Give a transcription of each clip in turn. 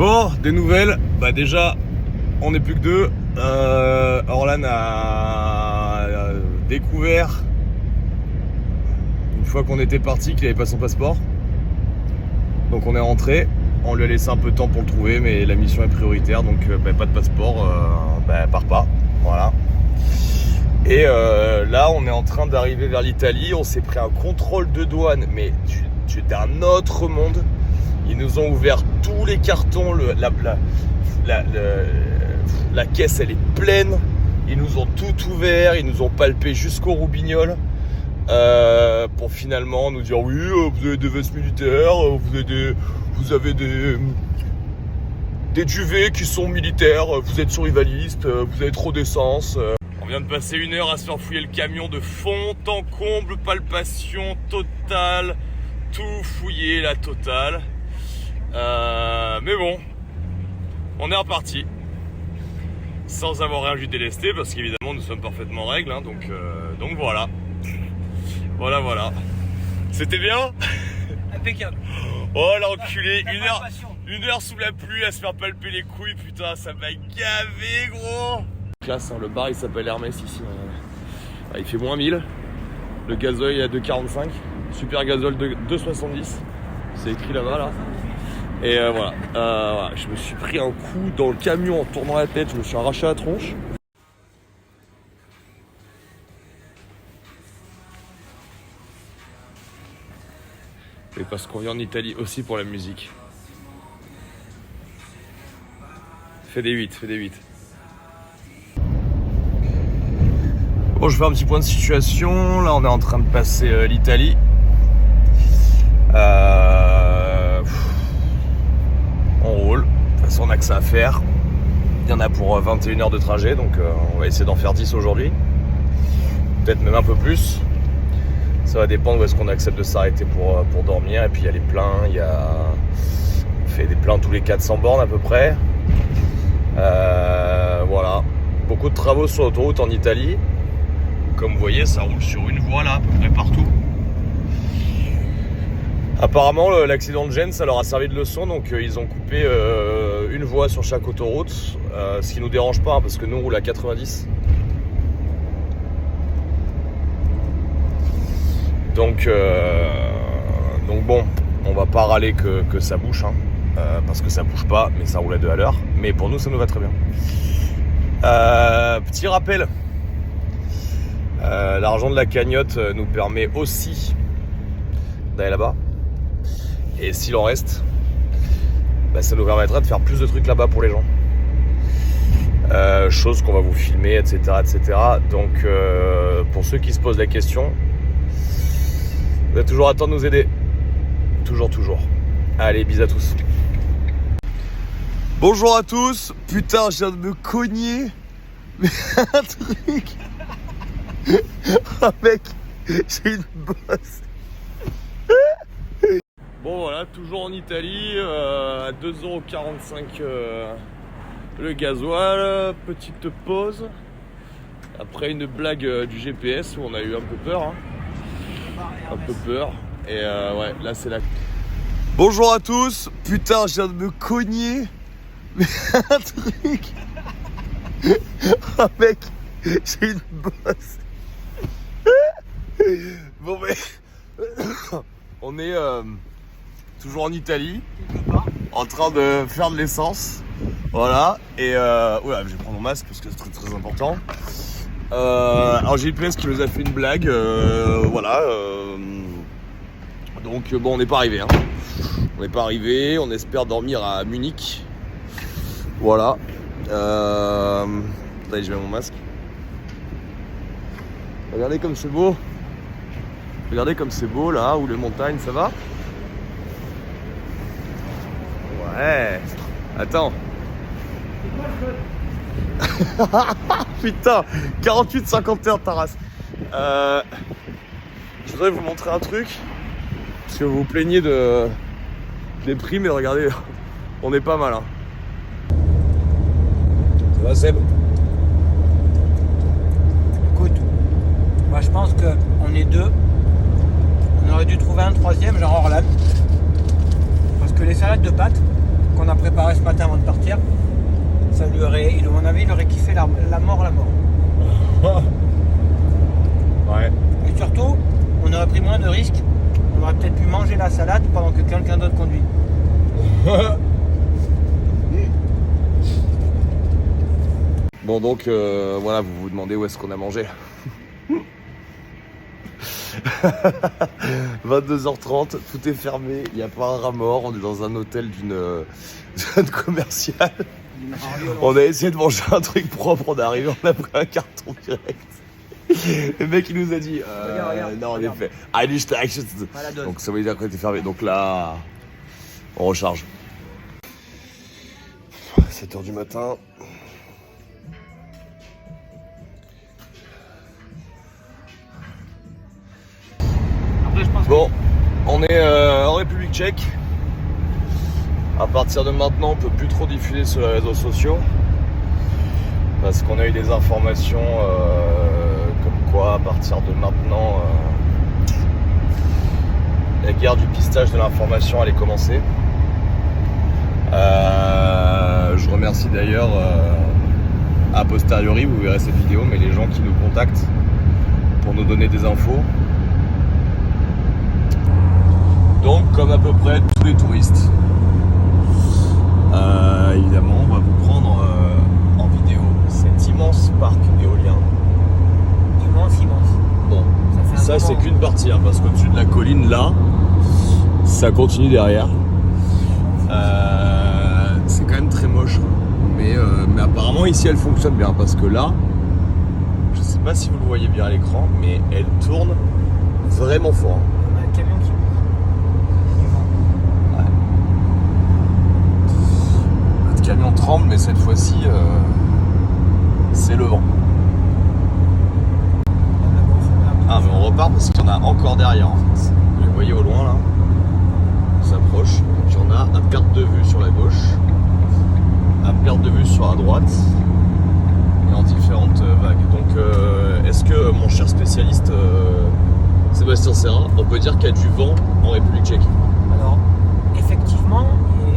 Bon, des nouvelles. Bah déjà, on n'est plus que deux. Orlan a découvert, une fois qu'on était parti, qu'il n'avait pas son passeport. Donc on est rentré. On lui a laissé un peu de temps pour le trouver, mais la mission est prioritaire, donc pas de passeport, part pas. Voilà. Et là, on est en train d'arriver vers l'Italie. On s'est pris un contrôle de douane, mais d'un autre monde. Ils nous ont ouvert tous les cartons, la caisse elle est pleine. Ils nous ont tout ouvert, ils nous ont palpé jusqu'au roubignoles pour finalement nous dire oui, vous avez des vestes militaires, vous avez des duvets qui sont militaires, vous êtes survivaliste, vous avez trop d'essence. On vient de passer 1 heure à se faire fouiller le camion de fond en comble, palpation totale, tout fouillé, la totale. Mais bon, on est reparti sans avoir rien vu délesté parce qu'évidemment nous sommes parfaitement en règle, hein, donc voilà. Voilà. C'était bien. Impeccable. Oh l'enculé, 1 heure sous la pluie à se faire palper les couilles, putain, ça m'a gavé gros. Classe, hein, le bar il s'appelle Hermès ici. Il fait moins 1000. Le gasoil est à 2,45. Super gazole de 2,70. C'est écrit là-bas là. Et voilà, je me suis pris un coup dans le camion en tournant la tête, je me suis arraché la tronche. Et parce qu'on vient en Italie aussi pour la musique. Fais des 8. Bon, je fais un petit point de situation. Là, on est en train de passer l'Italie. On roule, de toute façon on a que ça à faire. Il y en a pour 21 heures de trajet, donc on va essayer d'en faire 10 aujourd'hui. Peut-être même un peu plus. Ça va dépendre où est-ce qu'on accepte de s'arrêter pour dormir. Et puis il y a les pleins, on fait des pleins tous les 400 bornes à peu près. Voilà. Beaucoup de travaux sur l'autoroute en Italie. Comme vous voyez, ça roule sur une voie là, à peu près partout. Apparemment, l'accident de Gênes, ça leur a servi de leçon, donc ils ont coupé une voie sur chaque autoroute, ce qui nous dérange pas, hein, parce que nous on roule à 90. Donc bon, on va pas râler que ça bouge, hein, parce que ça bouge pas, mais ça roule à 2 à l'heure. Mais pour nous, ça nous va très bien. Petit rappel, l'argent de la cagnotte nous permet aussi d'aller là-bas. Et s'il en reste, ça nous permettra de faire plus de trucs là-bas pour les gens. Chose qu'on va vous filmer, etc. Donc, pour ceux qui se posent la question, vous avez toujours à temps de nous aider. Toujours. Allez, bisous à tous. Bonjour à tous. Putain, je viens de me cogner. Mais un truc. Oh mec, j'ai une bosse. Bon voilà, toujours en Italie, à 2,45€ le gasoil, petite pause. Après une blague du GPS où on a eu un peu peur. Hein. Un peu peur. Et ouais, là c'est la... Bonjour à tous. Putain, je viens de me cogner. Mais un truc. Oh mec, j'ai une bosse. Bon mais... on est... toujours en Italie, en train de faire de l'essence, voilà, et oula, je vais prendre mon masque parce que c'est très important. Alors GPS qui nous a fait une blague, voilà, donc bon, on n'est pas arrivé, hein. On n'est pas arrivé, on espère dormir à Munich, voilà. Allez, je mets mon masque. Regardez comme c'est beau. Regardez comme c'est beau là, où les montagnes, ça va? Ouais. Attends. Putain, 48-50 heures ta race. Je voudrais vous montrer un truc. Parce que vous vous plaignez des prix, mais regardez, on est pas mal. Hein. Ça va Seb? Écoute, moi je pense qu'on est deux. On aurait dû trouver un troisième, genre Orlan. Parce que les salades de pâtes qu'on a préparé ce matin avant de partir, ça lui aurait, à mon avis, il aurait kiffé la mort. Ouais. Et surtout, on aurait pris moins de risques. On aurait peut-être pu manger la salade pendant que quelqu'un d'autre conduit. Bon donc voilà, vous vous demandez où est-ce qu'on a mangé. 22h30, tout est fermé, il n'y a pas un rat mort, on est dans un hôtel d'une zone commerciale. On a essayé de manger un truc propre, on est arrivé, on a pris un carton direct. Le mec il nous a dit regarde, non, regarde. en effet, donc ça veut dire qu'on était fermé. Donc là, on recharge. 7h du matin. Après, je pense Bon, on est en République tchèque. À partir de maintenant, on peut plus trop diffuser sur les réseaux sociaux. Parce qu'on a eu des informations comme quoi, à partir de maintenant, la guerre du pistage de l'information allait commencer. Je remercie d'ailleurs, a posteriori, vous verrez cette vidéo, mais les gens qui nous contactent pour nous donner des infos. Donc, comme à peu près tous les touristes, évidemment, on va vous prendre en vidéo cet immense parc éolien. immense. Bon, Ça fait un ça c'est moment. qu'une partie, hein, parce qu'au-dessus de la colline, là, ça continue derrière. C'est quand même très moche, mais apparemment ici elle fonctionne bien, parce que là, je sais pas si vous le voyez bien à l'écran, mais elle tourne vraiment fort. On a un camion qui Notre camion tremble, mais cette fois-ci, c'est le vent. Ah, mais on repart parce qu'il y en a encore derrière en fait. Vous les voyez au loin là, on s'approche. Donc il y en a à perte de vue sur la gauche, à perte de vue sur la droite et en différentes vagues. Donc est-ce que mon cher spécialiste Sébastien Serra, on peut dire qu'il y a du vent en République tchèque? Alors, effectivement,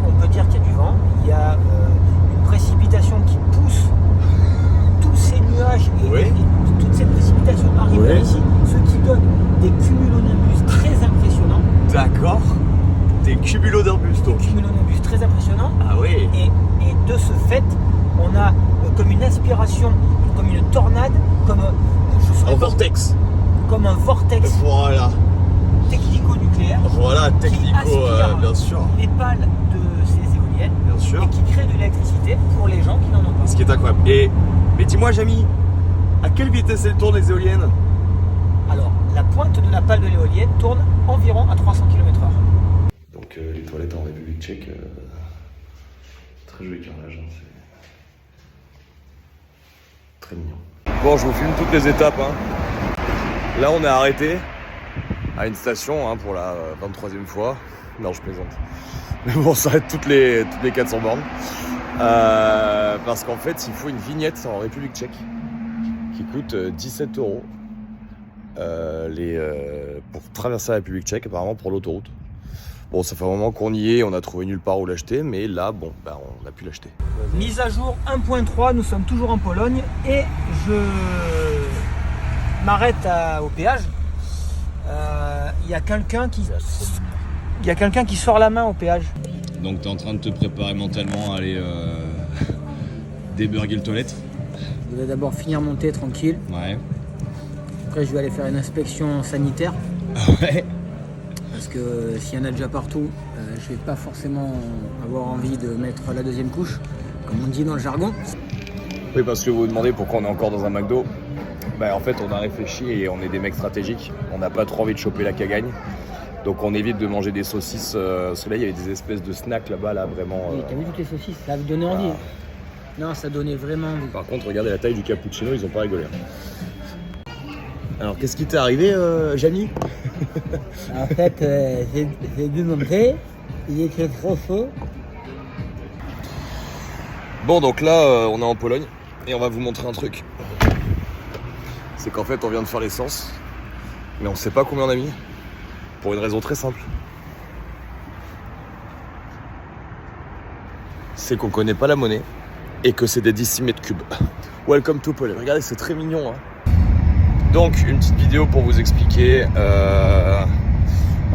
on peut dire qu'il y a du vent. Il y a une précipitation qui pousse tous ces nuages et toute cette précipitation arrive Ouais. ici, ce qui donne des cumulonimbus très impressionnants. D'accord. Des cumulonimbus donc. Cumulonimbus très impressionnants. Ah oui. Et de ce fait, on a comme une aspiration, comme une tornade, comme Un vortex. comme un vortex Voilà. technico-nucléaire Voilà, technico, aspire bien sûr. les pales de ces éoliennes Bien sûr. et qui crée de l'électricité pour les gens qui n'en ont pas. Ce qui est incroyable. Mais dis-moi, Jamy, à quelle vitesse elles tournent les éoliennes? Alors, la pointe de la pale de l'éolienne tourne environ à 300 km/h. Donc les toilettes en République tchèque, très joli carrelage, hein, c'est très mignon. Bon, je vous filme toutes les étapes. Hein. Là, on est arrêté à une station hein, pour la 23e fois. Non, je plaisante. Mais bon, on s'arrête toutes les 400 bornes. Parce qu'en fait, il faut une vignette en République tchèque qui coûte 17 € pour traverser la République tchèque, apparemment pour l'autoroute. Bon, ça fait un moment qu'on y est, on a trouvé nulle part où l'acheter, mais là, bon, bah, on a pu l'acheter. Mise à jour 1.3, nous sommes toujours en Pologne et je m'arrête au péage. Il y a quelqu'un qui sort la main au péage. Donc, tu es en train de te préparer mentalement à aller déburguer le toilette. Je vais d'abord finir mon thé tranquille. Ouais. Après, je vais aller faire une inspection sanitaire. Ouais. Parce que s'il y en a déjà partout, je vais pas forcément avoir envie de mettre la deuxième couche, comme on dit dans le jargon. Oui, parce que vous vous demandez pourquoi on est encore dans un McDo. Bah, en fait, on a réfléchi et on est des mecs stratégiques. On n'a pas trop envie de choper la cagagne. Donc on évite de manger des saucisses. Parce que là, il y avait des espèces de snacks là-bas, là, vraiment. Oui, t'as vu toutes les saucisses, ça avait donné envie. Non, ça donnait vraiment envie. Par contre, regardez la taille du cappuccino, ils ont pas rigolé. Hein. Alors, qu'est-ce qui t'est arrivé, Jamy? En fait, j'ai bu mon thé, il était trop chaud. Bon, donc là, on est en Pologne et on va vous montrer un truc. C'est qu'en fait, on vient de faire l'essence, mais on sait pas combien on a mis. Pour une raison très simple. c'est qu'on connaît pas la monnaie et que c'est des décimètres cubes. Welcome to Poland. Regardez, c'est très mignon. Hein. Donc, une petite vidéo pour vous expliquer.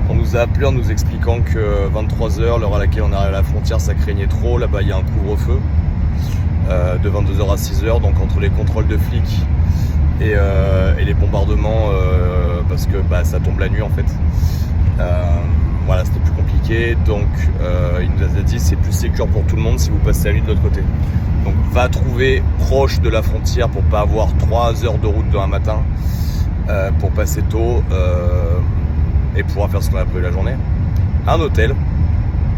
On nous a appelé en nous expliquant que 23h, l'heure à laquelle on arrive à la frontière, ça craignait trop. Là-bas, il y a un couvre-feu de 22h à 6h. Donc, entre les contrôles de flics et les bombardements, parce que ça tombe la nuit en fait. Voilà, c'était plus compliqué. Donc, il nous a dit c'est plus sécure pour tout le monde si vous passez la nuit de l'autre côté. Donc, va trouver proche de la frontière pour pas avoir 3 heures de route demain matin pour passer tôt. Et pouvoir faire ce qu'on a prévu la journée. Un hôtel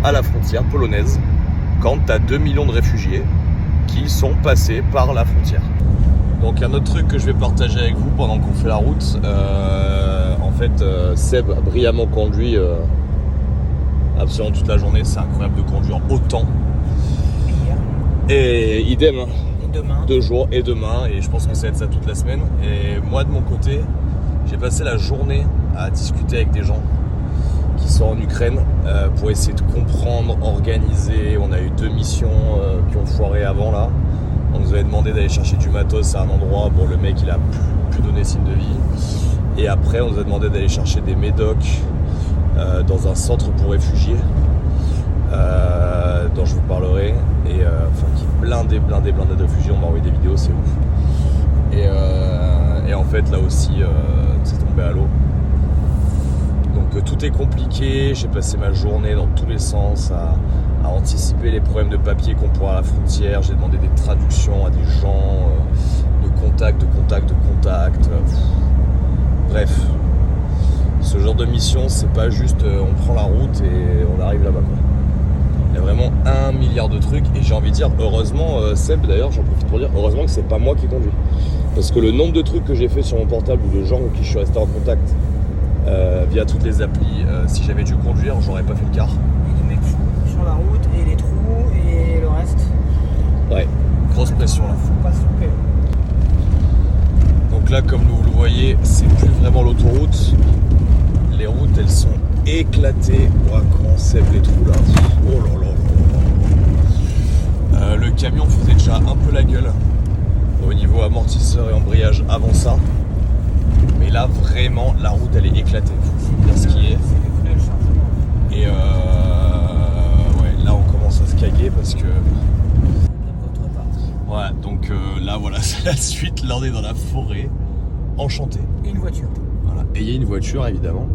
à la frontière polonaise quand tu as 2 millions de réfugiés qui sont passés par la frontière. Donc un autre truc que je vais partager avec vous pendant qu'on fait la route, en fait Seb a brillamment conduit absolument toute la journée, c'est incroyable de conduire autant. Et idem, hein. Et demain. 2 jours et demain, et je pense que ça va être ça toute la semaine. Et moi de mon côté, j'ai passé la journée à discuter avec des gens qui sont en Ukraine pour essayer de comprendre, organiser. On a eu 2 missions qui ont foiré avant là. On nous avait demandé d'aller chercher du matos à un endroit. Bon, le mec il a plus donné signe de vie. Et après on nous a demandé d'aller chercher des médocs dans un centre pour réfugiés dont je vous parlerai. Et qui blindé de réfugiés. On m'a envoyé des vidéos, c'est ouf. Et en fait là aussi c'est tombé à l'eau. Donc tout est compliqué, j'ai passé ma journée dans tous les sens à anticiper les problèmes de papier qu'on pourra à la frontière. J'ai demandé des traductions à des gens, de contact. Bref, ce genre de mission, c'est pas juste on prend la route et on arrive là-bas quoi. Il y a vraiment 1 milliard de trucs et j'ai envie de dire heureusement, Seb d'ailleurs, j'en profite pour dire heureusement que c'est pas moi qui conduis. Parce que le nombre de trucs que j'ai fait sur mon portable ou de gens avec qui je suis resté en contact via toutes les applis, si j'avais dû conduire, j'aurais pas fait le quart. Et les mecs sur la route, et les trous, et le reste. Ouais, grosse pression là. Faut pas se tromper. Donc là, comme vous le voyez, c'est plus vraiment l'autoroute. Les routes, elles sont éclatées. Oh, comment sève les trous là. Oh là là. Le camion faisait déjà un peu la gueule au niveau amortisseur et embrayage avant ça. Mais là, vraiment, la route, elle est éclatée. Faut dire ce qui est. Et ouais, là, on commence à se caguer parce que... Ouais, donc là, voilà, c'est la suite. Là, on est dans la forêt, enchantée. Et une voiture. Voilà. Et il y a une voiture, évidemment.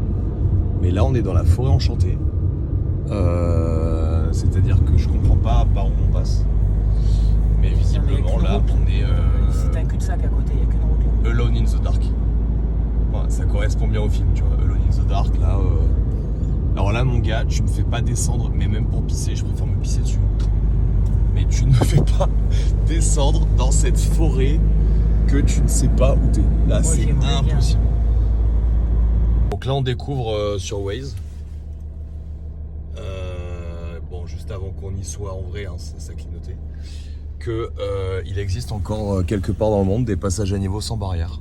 Mais là, on est dans la forêt enchantée. C'est-à-dire que je comprends pas par où on passe. Mais visiblement, là, on est... C'est un cul-de-sac à côté, il n'y a qu'une route. Alone in the dark. Ouais, ça correspond bien au film, tu vois. Alone in the dark, là... Alors là, mon gars, tu me fais pas descendre, mais même pour pisser, je préfère me pisser dessus. Mais tu ne me fais pas descendre dans cette forêt que tu ne sais pas où t'es. Là, c'est impossible. Donc là, on découvre sur Waze. Bon, juste avant qu'on y soit en vrai, hein, ça clignotait. Que il existe encore quelque part dans le monde des passages à niveau sans barrière.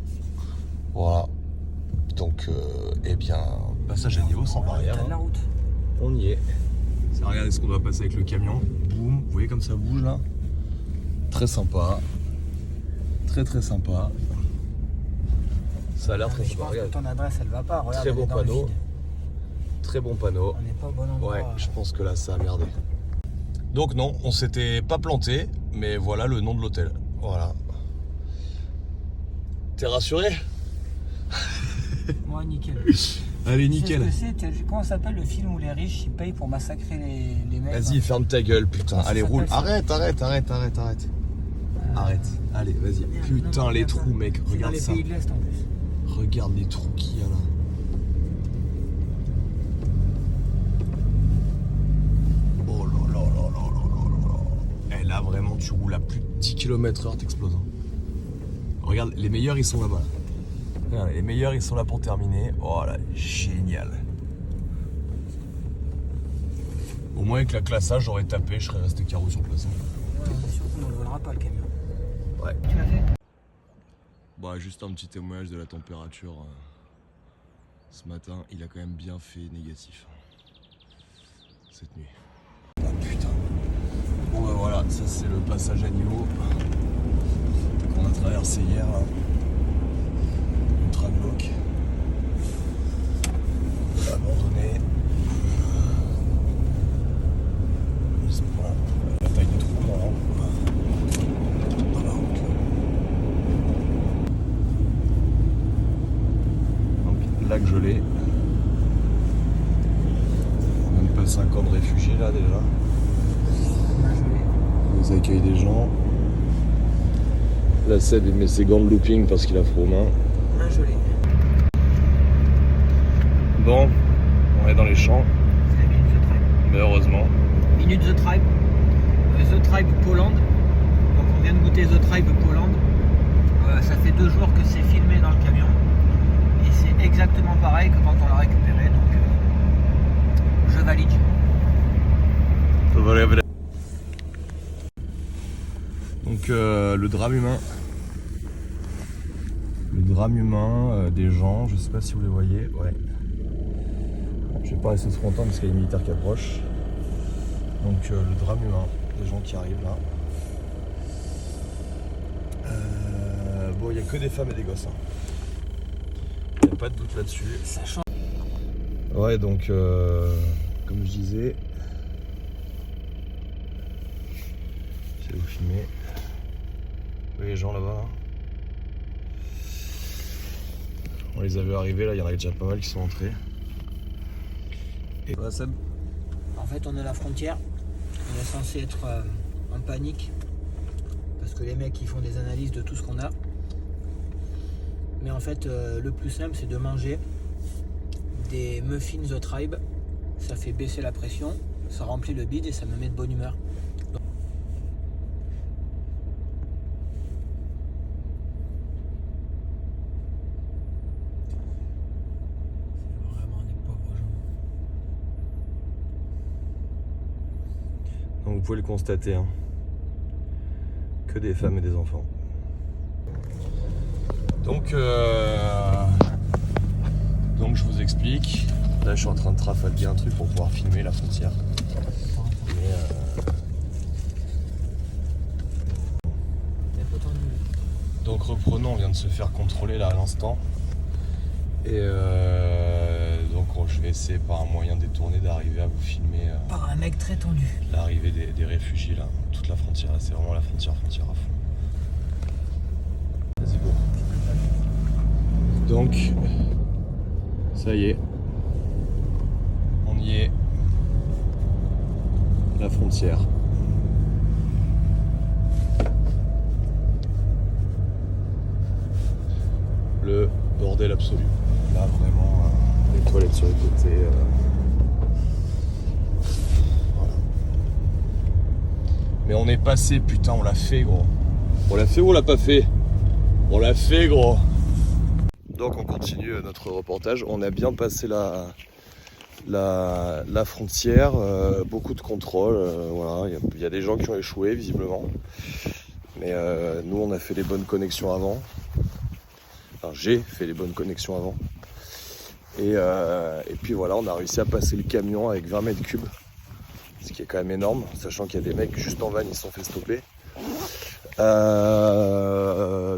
Voilà. Donc, eh bien, passage à niveau sans barrière. La route. On y est. Ça, regardez ce qu'on doit passer avec le camion. Boum, vous voyez comme ça bouge là. Très sympa. Très sympa. Ça a l'air très sympa. Je pense que ton adresse elle va pas. Regarde, très bon panneau. Très bon panneau. On n'est pas au bon endroit. Ouais, je pense que là ça a merdé. Donc non, on s'était pas planté, mais voilà le nom de l'hôtel. Voilà. T'es rassuré? Moi, nickel. Allez, nickel. Tu sais ce que c'est, comment ça s'appelle le film où les riches ils payent pour massacrer les mecs? Vas-y, ferme ta gueule, putain. Allez, roule. Ça arrête. Arrête. Allez, vas-y. Putain, non, les trous, mec. Regarde ça. Dans les pays de l'Est en plus. Regarde les trous qu'il y a là. Oh là là là là là là. Et là, vraiment, tu roules à plus de 10 km/h, t'exploses. Regarde, les meilleurs, ils sont là-bas. Regarde, les meilleurs, ils sont là pour terminer. Oh là, génial. Au moins, avec la classage, j'aurais tapé, je serais resté carreau sur place. Ouais, surtout, on ne le volera pas le camion. Ouais. Tu l'as fait? Bah, juste un petit témoignage de la température. Ce matin, il a quand même bien fait négatif. Cette nuit. Oh putain. Bon bah voilà, ça c'est le passage à niveau qu'on a traversé hier là. Ultra glauque. Abandonné. La taille du trou dans la route. Donc lac gelé. Même pas 5 ans de réfugiés là déjà. Ils accueillent des gens. Là Seb il met ses gants de looping parce qu'il a froid aux mains. Main gelée. Bon, on est dans les champs. C'est la Minute The Tribe. Mais heureusement. Minute The Tribe. The Tribe Poland. Donc on vient de goûter The Tribe Poland. Ça fait 2 jours que c'est filmé dans le camion. Et c'est exactement pareil que quand on l'a récupéré. Donc je valide. Donc le drame humain. Le drame humain des gens, je sais pas si vous les voyez, ouais. Je vais pas rester trop longtemps parce qu'il y a les militaires qui approchent. Donc le drame humain, des gens qui arrivent là. Bon, il n'y a que des femmes et des gosses. Il n'y a pas de doute là-dessus. Ça change. Ouais, donc comme je disais, je vais vous filmer. Vous voyez les gens là-bas là. On les avait arrivés là, il y en avait déjà pas mal qui sont entrés. Et voilà Seb. En fait, on est à la frontière. On est censé être en panique parce que les mecs ils font des analyses de tout ce qu'on a. Mais en fait, le plus simple c'est de manger des muffins The Tribe. Ça fait baisser la pression, ça remplit le bide et ça me met de bonne humeur. Donc vous pouvez le constater, hein. Que des femmes et des enfants. Donc je vous explique. Là je suis en train de trafalguer un truc pour pouvoir filmer la frontière. Donc reprenons, on vient de se faire contrôler là à l'instant. Et donc je vais essayer par un moyen détourné d'arriver à vous filmer Par un mec très tendu. l'arrivée des réfugiés là, toute la frontière, c'est vraiment la frontière à fond. Vas-y go. Donc ça y est, on y est, la frontière. Le bordel absolu. Là vraiment les toilettes sur les côtés. Voilà. Mais on est passé, putain, on l'a fait gros. On l'a fait ou on l'a pas fait? On l'a fait gros. Donc on continue notre reportage. On a bien passé la frontière, beaucoup de contrôles. Voilà, il y a des gens qui ont échoué visiblement. Mais nous on a fait les bonnes connexions avant. Enfin, j'ai fait les bonnes connexions avant. Et puis voilà, on a réussi à passer le camion avec 20 mètres cubes. Ce qui est quand même énorme, sachant qu'il y a des mecs juste en van, ils se sont fait stopper.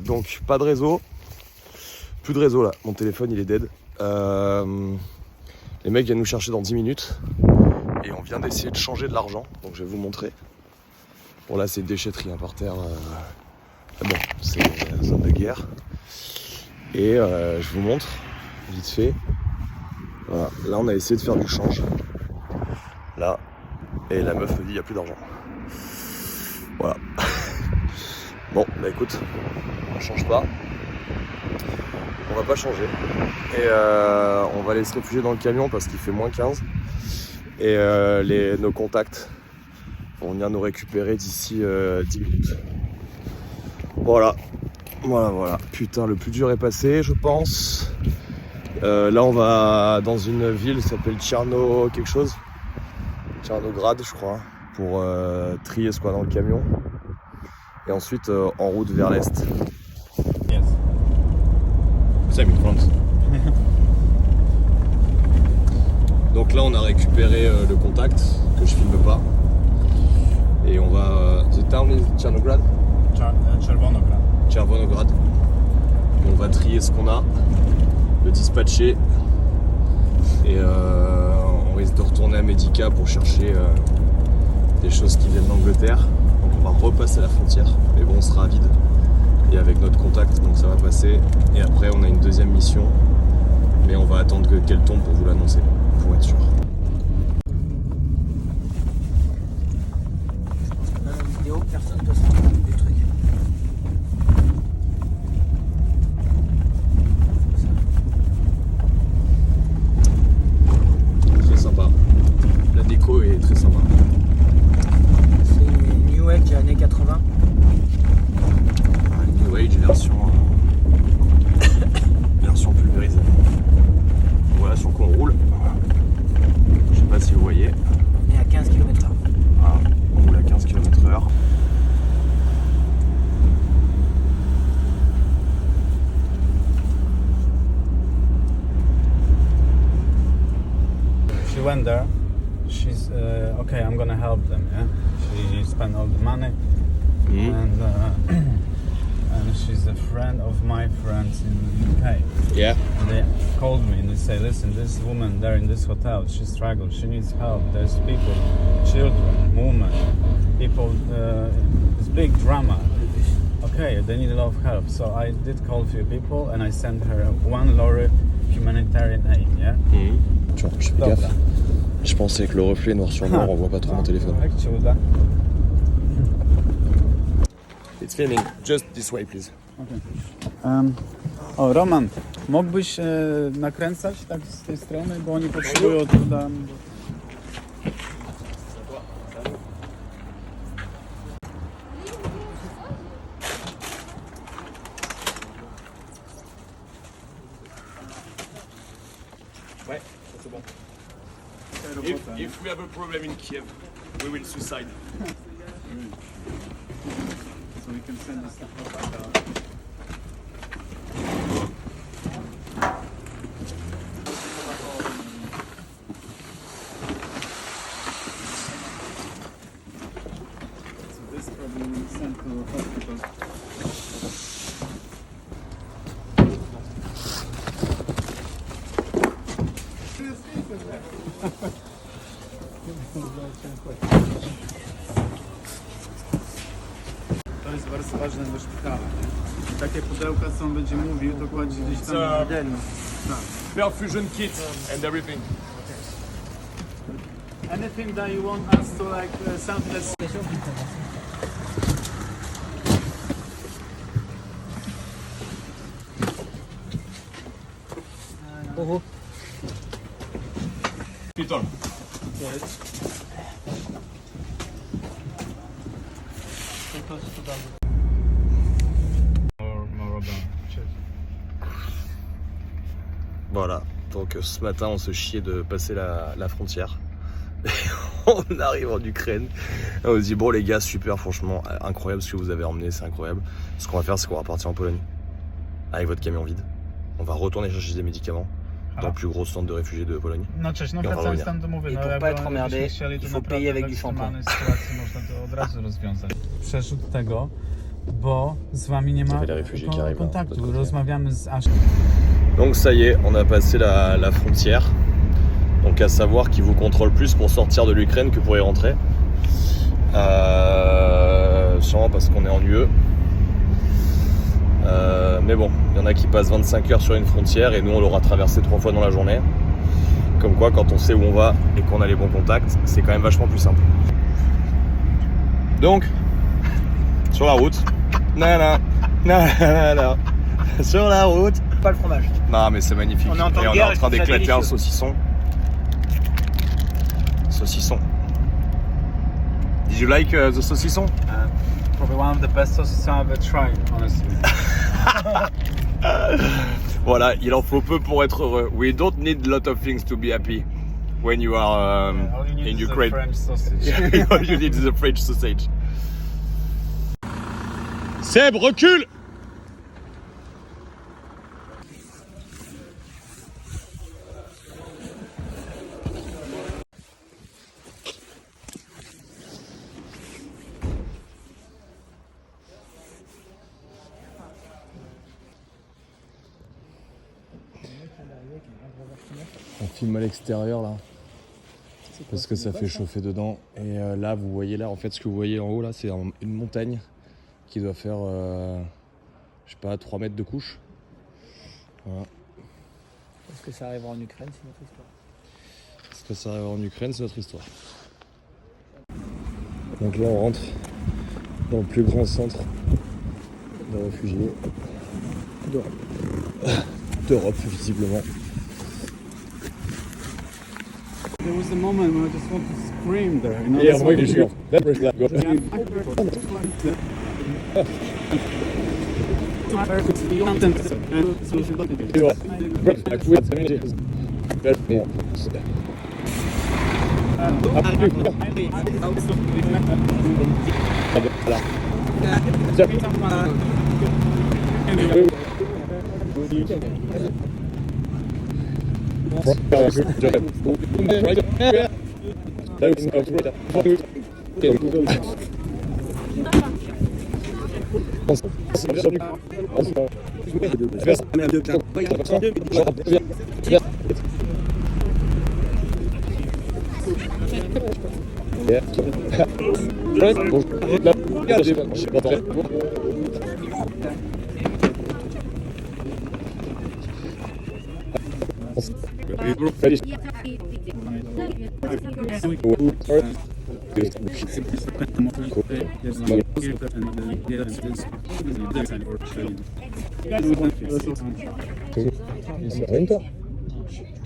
Donc pas de réseau. Plus de réseau là, mon téléphone il est dead. Les mecs viennent nous chercher dans 10 minutes. Et on vient d'essayer de changer de l'argent. Donc je vais vous montrer. Bon là c'est une déchetterie hein, par terre. Bon, c'est une zone de guerre. Et je vous montre, vite fait. Voilà, là on a essayé de faire du change. Là. Et la meuf me dit il n'y a plus d'argent. Voilà. Bon, bah écoute, on change pas. On va pas changer. Et on va aller se réfugier dans le camion parce qu'il fait moins 15. Et nos contacts vont venir nous récupérer d'ici 10 minutes. Voilà. Voilà. Putain, le plus dur est passé, je pense. Là, on va dans une ville qui s'appelle Tcherno quelque chose. Tchernograd, je crois, pour trier ce qu'on a dans le camion. Et ensuite, en route vers l'est. Yes. Same in front. Donc là, on a récupéré le contact, que je filme pas. Et on va... The town is Tchernograd. Czerwonograd. Tchernograd. On va trier ce qu'on a, le dispatcher. Et on risque de retourner à Medica pour chercher des choses qui viennent d'Angleterre. Donc on va repasser la frontière. Mais bon, on sera à vide. Et avec notre contact, donc ça va passer. Et après, on a une deuxième mission. Mais on va attendre qu'elle tombe pour vous l'annoncer, pour être sûr. Dans la vidéo, personne ne peut se rendre compte du truc. Très sympa. La déco est très sympa. C'est New Age années 80. New Age version pulvérisée. Voilà sur quoi on roule. Je sais pas si vous voyez. On est à 15 km/h. Ah, on roule à 15 km/h. She went there. She's okay. I'm gonna help them. Yeah. She spent all the money, and she's a friend of my friends in the UK. Yeah. And they called me and they say, listen, this woman there in this hotel, she struggles, she needs help. There's people, children, women, people. It's big drama. Okay, they need a lot of help. So I did call a few people and I sent her one lorry humanitarian aid. Yeah. Tu vois, je fais gaffe. Je pensais que le reflet noir sur noir, on voit pas trop mon téléphone. Jak ci uda? It's filming. Just this way, please. O, Roman, mógłbyś nakręcać tak z tej strony, bo oni potrzebują tu tam... Ouais, c'est bon. If we have a problem in Kiev, we will suicide. So we can send this stuff So this probably will be sent to the hospital. To jest bardzo ważne do szpitala. Nie? Takie pudełka są, będzie mówił, dokładnie gdzieś tam. Tak. Perfusion kit and everything. Anything that you want us to like send us. Python. Voilà, donc ce matin on se chiait de passer la frontière. On arrive en Ukraine. On se dit bon les gars, super, franchement incroyable ce que vous avez emmené, c'est incroyable. Ce qu'on va faire, c'est qu'on va partir en Pologne avec votre camion vide. On va retourner chercher des médicaments dans le plus gros centre de réfugiés de Pologne. No cześć, no I on va wracając revenir. tam to mówię, I no pour jakby pas être oni emmerdé, byśmy chcieli, to il faut naprawdę payer avec w du shampoing. ekstremalnej sytuacji można to od razu rozwiązać. Przerzut tego, bo z wami nie ma les réfugiés qui arrivent, kontaktu. de l'autre côté. Rozmawiamy z Ash. Donc ça y est, on a passé la frontière. Donc à savoir qu'ils vous contrôlent plus pour sortir de l'Ukraine que pour y rentrer. Sûrement parce qu'on est en UE. Mais bon, il y en a qui passent 25 heures sur une frontière et nous on l'aura traversé 3 fois dans la journée. Comme quoi, quand on sait où on va et qu'on a les bons contacts, c'est quand même vachement plus simple. Donc, sur la route, sur la route. Pas le fromage. Non mais c'est magnifique. On est en temps de et on est guerre en et train c'est très d'éclater un délicieux. saucisson. Saucisson. Did you like the saucisson? Probably one of the best sauces I've ever tried, honestly. Voilà, il en faut peu pour être heureux. We don't need a lot of things to be happy when you are All you need in is Ukraine. a French sausage. All you need is a French sausage. Seb, recule! On filme à l'extérieur là. Parce que ça fait chauffer dedans. Et là, vous voyez là, en fait, ce que vous voyez en haut là, c'est une montagne qui doit faire, je sais pas, 3 mètres de couche. Voilà. Est-ce que ça arrivera en Ukraine, c'est notre histoire. Est-ce que ça arrivera en Ukraine, c'est notre histoire. Donc là, on rentre dans le plus grand centre de réfugiés d'Europe, visiblement. There was a moment when I just want to scream there. You know, Yeah, that's oui, what bien sûr. Je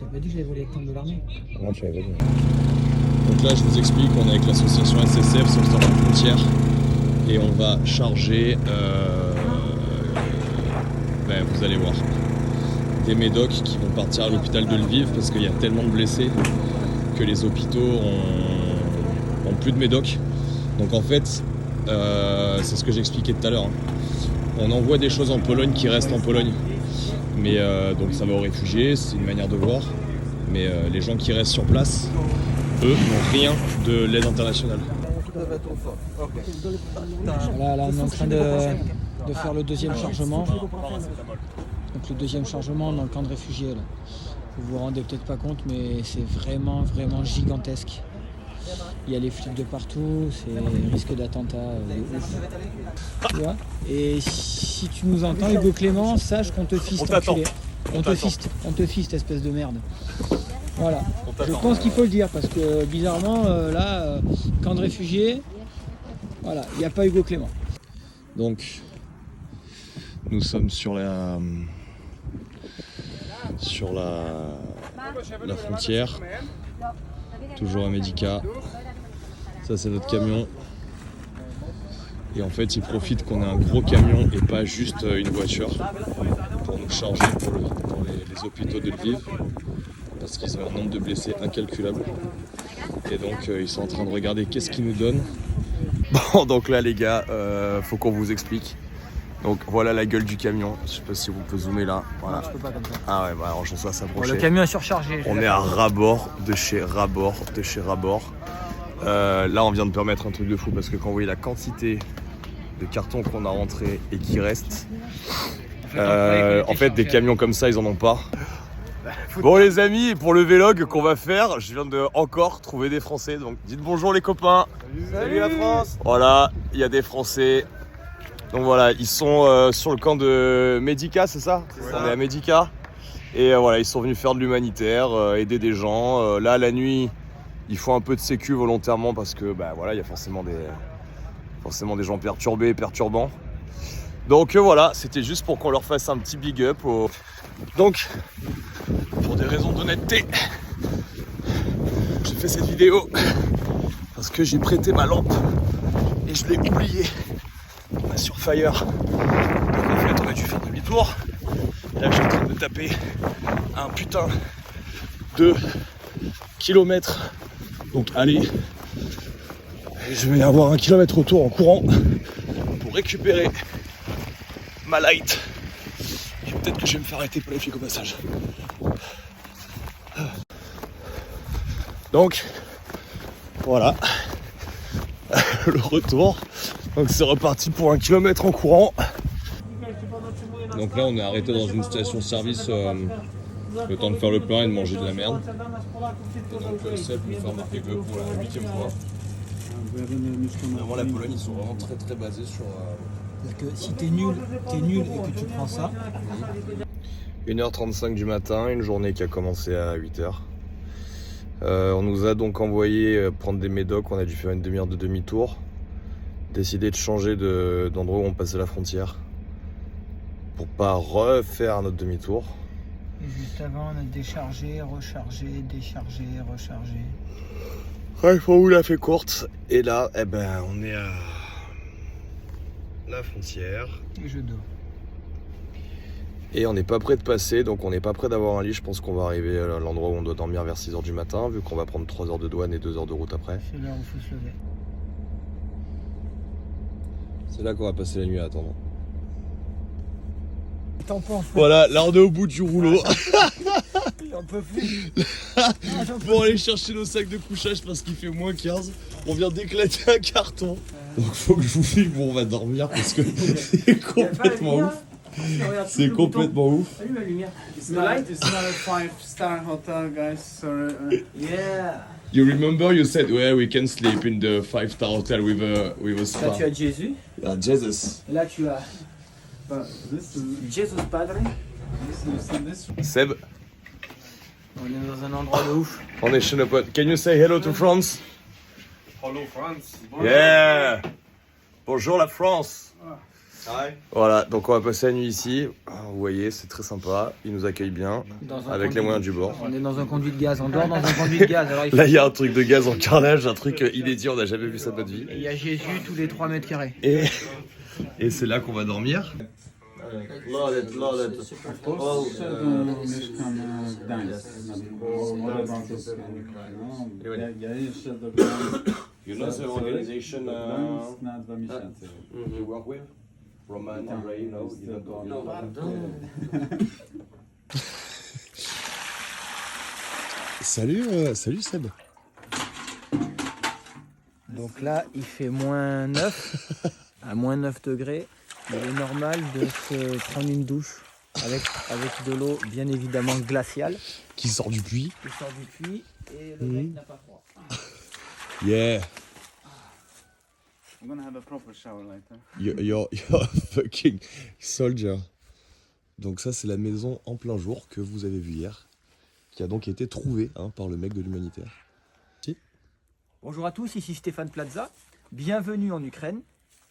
t'avais dit que j'avais volé le compte de l'armée. Donc là, je vous explique, on est avec l'association SSF, Sauveteurs de la Frontière, et on va charger, vous allez voir, des médocs qui vont partir à l'hôpital de Lviv parce qu'il y a tellement de blessés que les hôpitaux ont plus de médocs. Donc en fait, c'est ce que j'expliquais tout à l'heure. On envoie des choses en Pologne qui restent en Pologne. Mais donc ça va aux réfugiés, c'est une manière de voir. Mais les gens qui restent sur place, eux, n'ont rien de l'aide internationale. Voilà, là on est en train de faire le deuxième chargement. Donc le deuxième chargement dans le camp de réfugiés. Là. Vous vous rendez peut-être pas compte, mais c'est vraiment gigantesque. Il y a les flics de partout, c'est risque d'attentat de ouf. Tu vois ? Et si tu nous entends, Hugo Clément, sache qu'on te fiste, enculé. On te fiste, espèce de merde. Voilà. Je pense qu'il faut le dire, parce que bizarrement, camp de réfugiés, voilà, il n'y a pas Hugo Clément. Donc, nous sommes sur la frontière, toujours à Medica. Ça, c'est notre camion. Et en fait, ils profitent qu'on ait un gros camion et pas juste une voiture pour nous charger dans les hôpitaux de Lviv, parce qu'ils ont un nombre de blessés incalculable. Et donc, ils sont en train de regarder qu'est-ce qu'ils nous donnent. Bon, donc là, les gars, faut qu'on vous explique. Donc voilà la gueule du camion. Je sais pas si vous pouvez zoomer là. Voilà. Non, je peux pas comme ça. Ah ouais, bah alors je dois s'approcher. Le camion est surchargé. On est à Rabord de chez Rabord. Là, on vient de permettre un truc de fou parce que quand vous voyez la quantité de cartons qu'on a rentré et qui restent, en fait, des camions comme ça, ils en ont pas. Bon les amis, pour le vlog qu'on va faire, je viens de encore trouver des Français. Donc dites bonjour les copains. Salut la France. Voilà, il y a des Français. Donc voilà, ils sont sur le camp de Medica, c'est ça ? On est à Medica. Et voilà, ils sont venus faire de l'humanitaire, aider des gens. Là, la nuit, ils font un peu de sécu volontairement parce que voilà, il y a forcément des gens perturbants. Donc voilà, c'était juste pour qu'on leur fasse un petit big up. Donc, pour des raisons d'honnêteté, j'ai fait cette vidéo parce que j'ai prêté ma lampe et je l'ai oubliée. On a sur Fire. Donc en fait, on a dû faire demi-tour. Là, je suis en train de taper un putain de kilomètre. Donc allez, je vais avoir 1 kilomètre autour en courant pour récupérer ma light. Et peut-être que je vais me faire arrêter pour les flics au passage. Donc voilà le retour. Donc c'est reparti pour 1 kilomètre en courant. Donc là on est arrêté dans une station-service Le temps de faire le plein et de manger de la merde. Et donc Seb nous fait remarquer que pour la 8e fois, vraiment la Pologne ils sont vraiment très très basés sur... Parce que si t'es nul et que tu prends ça. 1h35 du matin, une journée qui a commencé à 8h. On nous a donc envoyé prendre des médocs, on a dû faire une demi-heure de demi-tour. Décider de changer d'endroit où on passait la frontière. Pour pas refaire notre demi-tour. Et juste avant, on a déchargé, rechargé, déchargé, rechargé. Bref, on vous l'a fait courte. Et là, eh ben, on est à la frontière. Et je dors. Et on n'est pas prêt de passer, donc on n'est pas prêt d'avoir un lit. Je pense qu'on va arriver à l'endroit où on doit dormir vers 6h du matin, vu qu'on va prendre 3 heures de douane et 2 heures de route après. C'est l'heure où il faut se lever. C'est là qu'on va passer la nuit à attendre. T'en penses? Voilà, là on est au bout du rouleau. J'en peux plus. Pour aller chercher nos sacs de couchage parce qu'il fait moins 15, on vient d'éclater un carton. Donc faut que je vous filme où on va dormir parce que c'est complètement ouf. C'est complètement ouf. Allume la lumière. It's not a 5-star hotel, guys. Sorry. Yeah. You remember you said well we can sleep in the 5-star hotel with a spa. Là tu as Jésus. Ah, Jesus. Là tu as But this is Jésus Padre. this. Seb, On est dans un endroit de ouf. on est chez nos potes. Can you say hello to France? Hello, France. Yeah. Bonjour la France. Voilà, donc on va passer la nuit ici. Vous voyez, c'est très sympa. Ils nous accueillent bien, avec les moyens du bord. On est dans un conduit de gaz. On dort dans un conduit de gaz. Alors, Là, il y a un truc de gaz en carrelage, un truc inédit, on n'a jamais vu ça de notre vie. il y a Jésus tous les 3 mètres carrés. Et c'est là qu'on va dormir. You know the organization you work with? Roman, Ray, no? You don't know? Salut Seb. Donc là, il fait moins 9, à moins 9 degrés. Il est normal de se prendre une douche avec de l'eau bien évidemment glaciale. Qui sort du puits. Qui sort du puits et le mec n'a pas froid. Yeah. I'm gonna have a proper shower later. You're a fucking soldier. Donc ça, c'est la maison en plein jour que vous avez vue hier, qui a donc été trouvée par le mec de l'humanitaire. Si. Bonjour à tous, ici Stéphane Plaza. Bienvenue en Ukraine.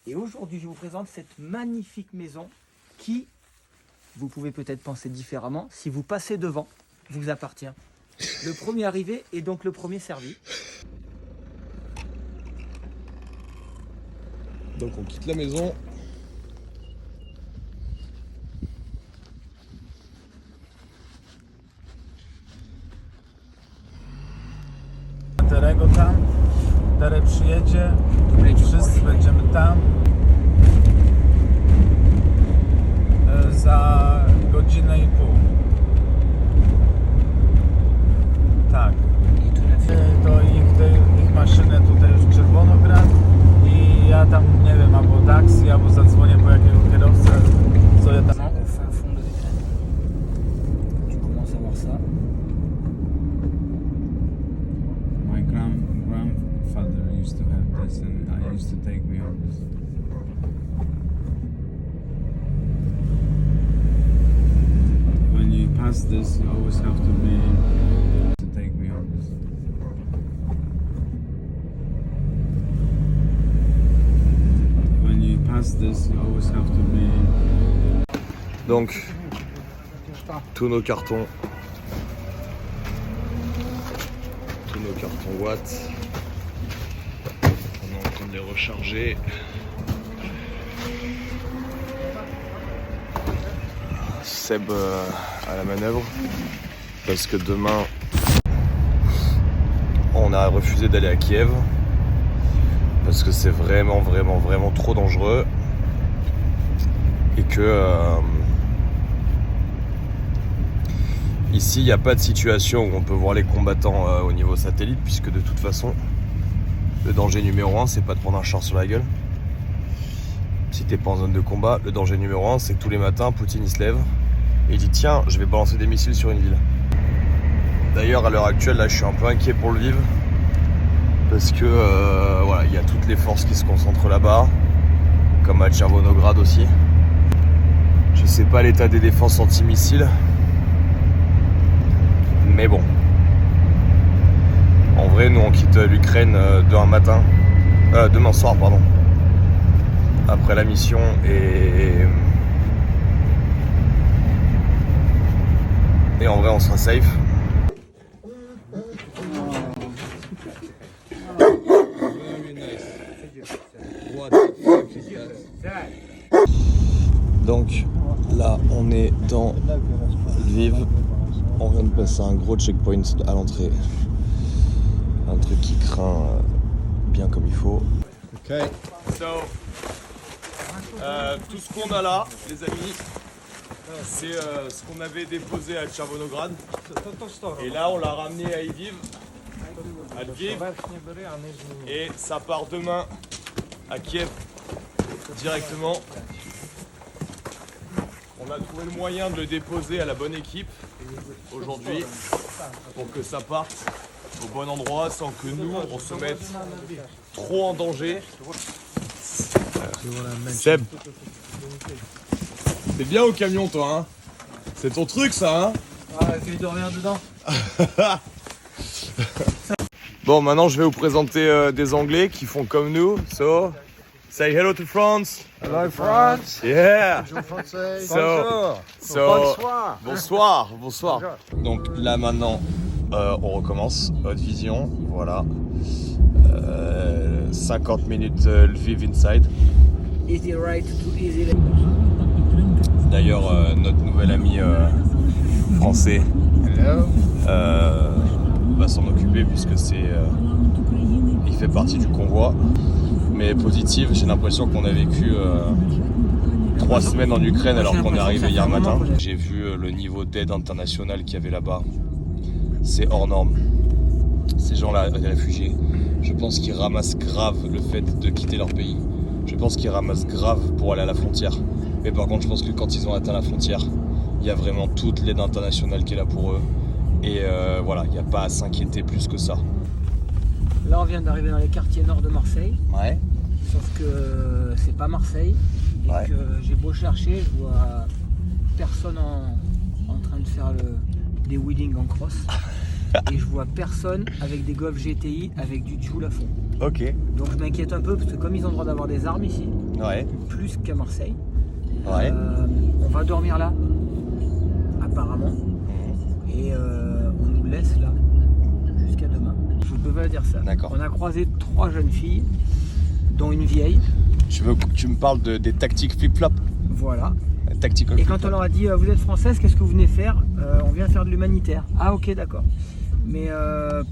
Et aujourd'hui, je vous présente cette magnifique maison qui, vous pouvez peut-être penser différemment, si vous passez devant, vous appartient. Le premier arrivé est donc le premier servi. Donc on quitte la maison. Terego tam, Tere przyjedzie, wszyscy będziemy tam. Za godzinę i pół. Tak. To ich maszynę tutaj już Czerwonograd i ja tam nie wiem, albo taksi, albo zadzwonię po jakiegoś kierowcę, co ja tam... Au fin fond de l'Ukraine. Tu commences à voir ça. My grandfather used to have this and I used to take me on this. When you pass this, you always have to be to take me on this. When you pass this, you always have to be. Donc, tous nos cartons. Tous nos cartons watts. On est en train de les recharger. Seb à la manœuvre. Parce que demain, on a refusé d'aller à Kiev. Parce que c'est vraiment trop dangereux. Et que ici il n'y a pas de situation où on peut voir les combattants au niveau satellite, puisque de toute façon le danger numéro 1 c'est pas de prendre un char sur la gueule. Si t'es pas en zone de combat, le danger numéro 1 c'est que tous les matins Poutine il se lève et il dit tiens, je vais balancer des missiles sur une ville. D'ailleurs, à l'heure actuelle, là, je suis un peu inquiet pour Lviv parce que voilà, il y a toutes les forces qui se concentrent là-bas, comme à Tchervonograd aussi. Je sais pas l'état des défenses anti-missiles, mais bon. En vrai, nous on quitte l'Ukraine demain soir, pardon, après la mission et en vrai on sera safe. Donc là on est dans Lviv, on vient de passer un gros checkpoint à l'entrée, un truc qui craint bien comme il faut. Ok. So, tout ce qu'on a là, les amis, c'est ce qu'on avait déposé à Tchervonograd. Et là on l'a ramené à Lviv. Et ça part demain à Kiev directement. On a trouvé le moyen de le déposer à la bonne équipe aujourd'hui pour que ça parte au bon endroit sans que nous on se mette trop en danger. Seb, t'es bien au camion toi hein? C'est ton truc ça hein? Ah, je vais dormir dedans. Bon, maintenant je vais vous présenter des Anglais qui font comme nous. So, say hello to France. Hello France. Yeah. Bonjour français. Bonsoir. Bonsoir. Donc là maintenant, on recommence. Haute vision, voilà. 50 minutes Lviv inside. Easy right to easy left. D'ailleurs, notre nouvel ami français va s'en occuper puisque il fait partie du convoi. Mais positive, j'ai l'impression qu'on a vécu 3 semaines en Ukraine alors qu'on est arrivé hier matin. J'ai vu le niveau d'aide internationale qu'il y avait là-bas. C'est hors norme. Ces gens-là, les réfugiés, je pense qu'ils ramassent grave le fait de quitter leur pays. Je pense qu'ils ramassent grave pour aller à la frontière. Mais par contre, je pense que quand ils ont atteint la frontière, il y a vraiment toute l'aide internationale qui est là pour eux. Et voilà, il n'y a pas à s'inquiéter plus que ça. Là, on vient d'arriver dans les quartiers nord de Marseille. Ouais. Sauf que c'est pas Marseille. Et Ouais. que j'ai beau chercher, je vois personne en train de faire des wheelings en cross. Et je vois personne avec des Golf GTI avec du Joule à fond. Ok. Donc je m'inquiète un peu parce que comme ils ont le droit d'avoir des armes ici, Ouais. plus qu'à Marseille, Ouais. on va dormir là, apparemment. Et on nous laisse là jusqu'à demain. Je peux pas dire ça. D'accord. On a croisé 3 jeunes filles, dont une vieille. Tu veux que tu me parles des tactiques flip-flop? Voilà. Tactical Et flip-flop. quand on leur a dit vous êtes française, qu'est-ce que vous venez faire? On vient faire de l'humanitaire. Ah ok, d'accord. Mais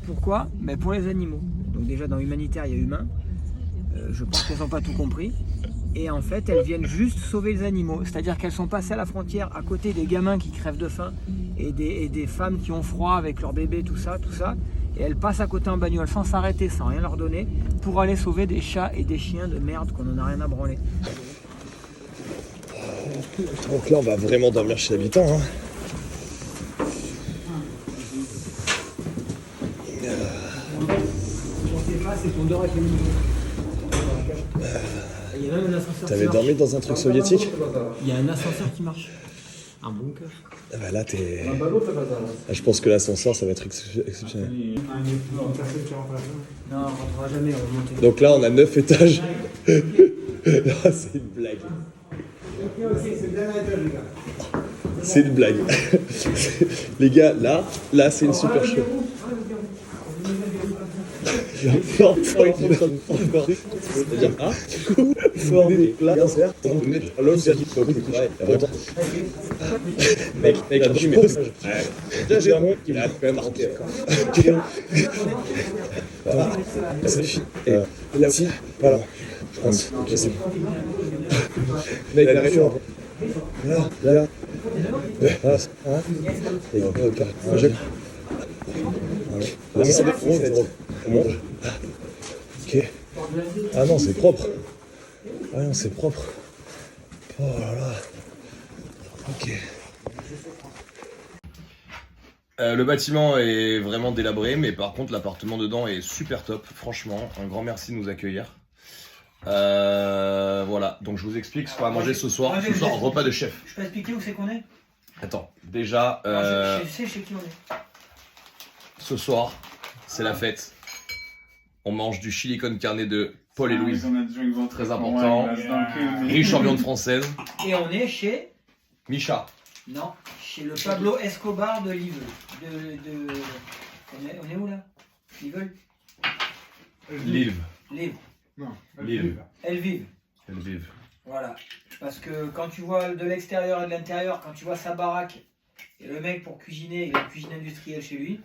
pourquoi? Pour les animaux. Donc déjà dans humanitaire il y a humain. Je pense qu'elles n'ont pas tout compris. Et en fait elles viennent juste sauver les animaux. C'est-à-dire qu'elles sont passées à la frontière à côté des gamins qui crèvent de faim et des femmes qui ont froid avec leurs bébés, tout ça. Et elles passent à côté en bagnole sans s'arrêter, sans rien leur donner, pour aller sauver des chats et des chiens de merde qu'on en a rien à branler. Donc là on va vraiment dormir chez l'habitant hein. On sait pas, c'est qu'on dort avec les nouveaux. Il y a même un ascenseur T'avais qui marche. dormi dans un truc soviétique? Il y a un ascenseur qui marche. Un bunker. Ah bah là t'es... Ah, je pense que l'ascenseur ça va être exceptionnel. Non, on rentrera jamais, on va monter. Donc là on a 9 étages. Non, c'est une blague. Ok, c'est le dernier étage, les gars. C'est une blague. Les gars, là c'est une super show. C'est-à-dire, ah, formé, là, l'autre c'est mec, tu mets déjà j'ai un mot qui l'a quand même marqué. Voilà, ça suffit. Et là aussi, voilà, je pense, ok, c'est bon. Mec, la région. Là. Ok. Ah non, c'est propre. Ah non, c'est propre. Oh là là. Ok. Le bâtiment est vraiment délabré, mais par contre l'appartement dedans est super top. Franchement, un grand merci de nous accueillir. Voilà, donc je vous explique ce qu'on va manger ce soir. Ce soir, repas de chef. Je peux expliquer où c'est qu'on est? Attends, déjà, Je sais chez qui on est. ce soir, c'est la fête. On mange du chili con carne de Paul et Louise. Très important. Riche en viande française. Et on est chez... Micha. Non, chez le Pablo Escobar de Liveux. On est où là? Liveux? Liv. Liv. Non, Liv. Elvive. Elvive. Voilà. Parce que quand tu vois de l'extérieur et de l'intérieur, quand tu vois sa baraque, et le mec pour cuisiner, il a une cuisine industrielle chez lui.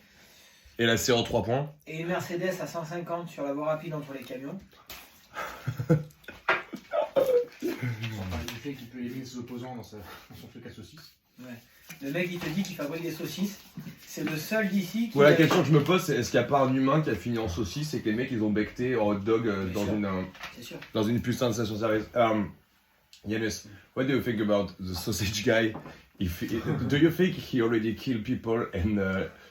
Et la série 3 points. Et une Mercedes à 150 sur la voie rapide entre les camions. Sans parler du fait qu'il peut éliminer ses opposants dans son truc à saucisses. Ouais. Le mec il te dit qu'il fabrique des saucisses. C'est le seul d'ici qui. Ouais, la question que je me pose, c'est est-ce qu'il n'y a pas un humain qui a fini en saucisse et que les mecs ils ont becté en hot dog dans une putain de station-service. Yannis, what do you think about the sausage guy? Do you think he already killed people and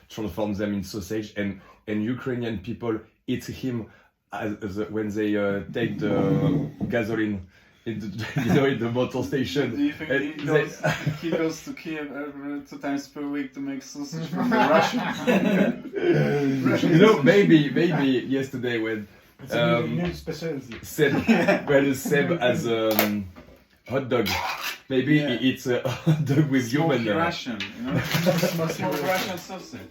transformed them in sausage and Ukrainian people eat him when they take the gasoline in the motor station? Do you think he goes to Kiev 2 times per week to make sausage from the Russians? You know, maybe yesterday when C'est une spécialité. Seb has hot dog. Maybe he eats a hot dog with Smoky human. Russian, you know? Smoky Russian sausage.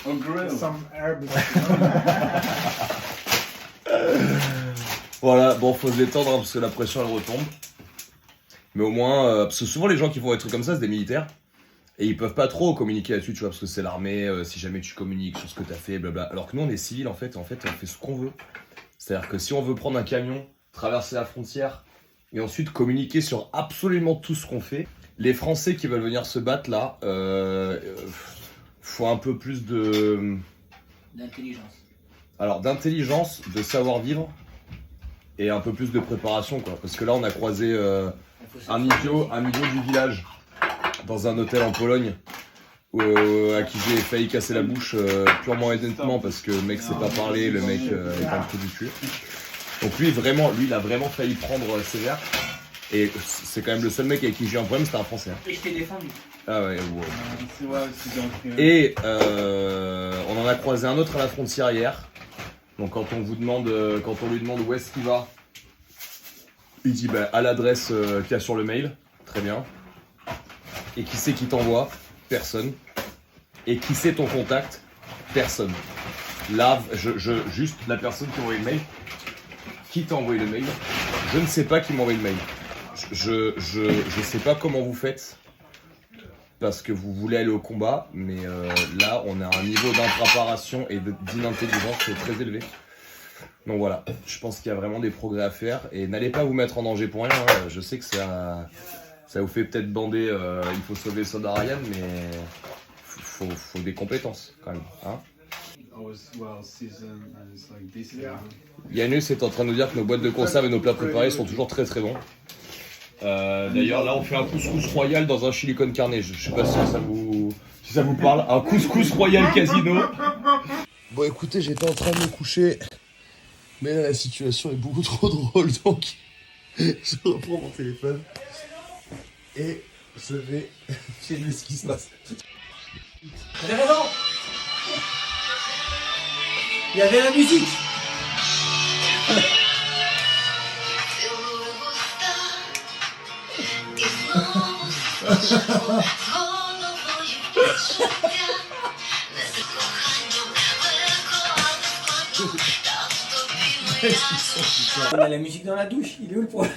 Or grill. Some herbs. Voilà, bon, faut se détendre hein, parce que la pression elle retombe. Mais au moins, parce que souvent les gens qui font des trucs comme ça, c'est des militaires. Et ils peuvent pas trop communiquer là-dessus, tu vois, parce que c'est l'armée, si jamais tu communiques sur ce que t'as fait, blabla. Alors que nous on est civils en fait on fait ce qu'on veut. C'est-à-dire que si on veut prendre un camion, traverser la frontière, et ensuite communiquer sur absolument tout ce qu'on fait, les Français qui veulent venir se battre là, faut un peu plus d'intelligence. Alors d'intelligence, de savoir-vivre, et un peu plus de préparation quoi. Parce que là on a croisé un idiot du village dans un hôtel en Pologne à qui j'ai failli casser la bouche purement et honnêtement parce que le mec sait pas parler, le mec est pas le trou du cul. Donc lui il a vraiment failli prendre sévère. Et c'est quand même le seul mec avec qui j'ai eu un problème, c'était un Français. Hein. Et je t'ai défendu. Ah ouais, ouais. Et on en a croisé un autre à la frontière hier. Donc quand on lui demande où est-ce qu'il va, il dit bah, à l'adresse qu'il y a sur le mail. Très bien. Et qui c'est qui t'envoie? Personne. Et qui c'est ton contact? Personne. Là, juste la personne qui m'a envoyé le mail. Qui t'a envoyé le mail? Je ne sais pas qui m'a envoyé le mail. Je sais pas comment vous faites parce que vous voulez aller au combat, mais là on a un niveau d'impréparation et d'inintelligence qui est très élevé. Donc voilà, je pense qu'il y a vraiment des progrès à faire et n'allez pas vous mettre en danger pour rien. Hein. Je sais que ça vous fait peut-être bander, il faut sauver Soda Ryan, mais faut des compétences quand même. Hein. Yanus est en train de nous dire que nos boîtes de conserve et nos plats préparés sont toujours très très bons. D'ailleurs là on fait un couscous royal dans un chili con carne. Je sais pas si ça vous parle. Un couscous royal casino. Bon écoutez, j'étais en train de me coucher, mais là la situation est beaucoup trop drôle donc je reprends mon téléphone et je vais filmer ce qui se passe. T'avais raison. Il y avait la musique. On a la musique dans la douche, il est où le problème?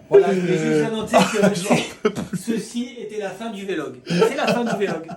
Voilà, je vais juste annoncer que ceci était la fin du vlog. C'est la fin du vlog.